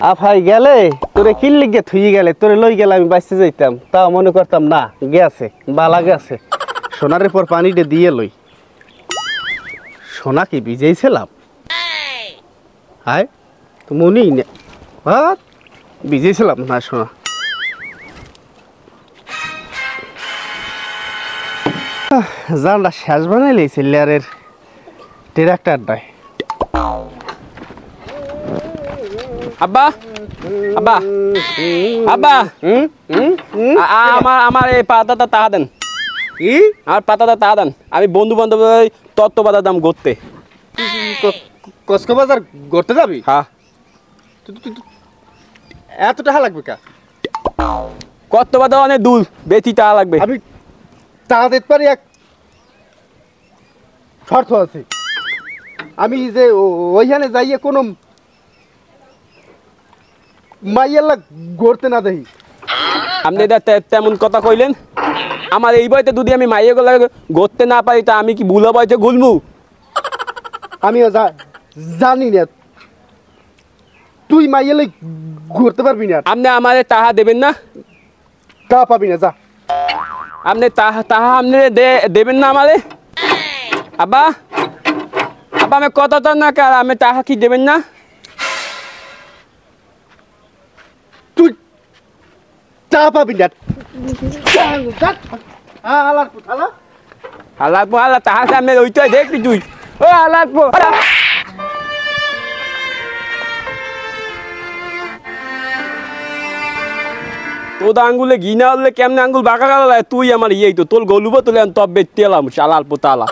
আফাই গেলে তোরে কিল্লি গে থুই গেলে তোরে লই গেলে আমি বাইসে যাইতাম তাও মনে করতাম না গেছে বালা গেছে সোনারের পর পানিটা দিয়ে লই সোনা কি ভিজেইছিলাম হায় তো মনেই না ভিজেইছিলাম না সোনা জানটা শেষ বানাই লেছি লেয়ারের ট্রাক্টরটায় আব্বা আব্বা আব্বা আমার এই পাতাটা তাহা দেন কি আমার পাতাটা তাহা দেন আমি বন্ধু বান্ধব তত্ত্ব বাদাম করতে কসকো বাজার করতে যাবি হ্যাঁ এত টাকা লাগবে কা কত বাদা অনেক দূর বেশি টাকা লাগবে আমি টাকা দিতে পারি এক শর্ত আছে আমি যে ওইখানে যাইয়ে কোনো মাইয়াল্লা গড়তে না দেখি আপনি এটা তেমন কথা কইলেন আমার এই বয়তে যদি আমি মাইয়ে গলা গড়তে না পারি তা আমি কি ভুলো বয়তে ঘুরবো আমিও জানি না তুই মাইয়ালে ঘুরতে পারবি না আপনি আমারে তাহা দেবেন না তা পাবি না যা আপনি তাহা আপনি দেবেন না আমারে আব্বা আব্বা আমি কথা না কার আমি তাহা কি দেবেন না তুই তা পাবি না আল্লাহ তাহা সামনে ওইটাই দেখবি তুই ও আল্লাহ তোর আঙ্গুলে ঘি না হলে কেমনে আঙ্গুল বাঁকা গেল তুই আমার ইয়ে তো তোর গলুবো তোলে তবে তেলাম শালাল পোতালা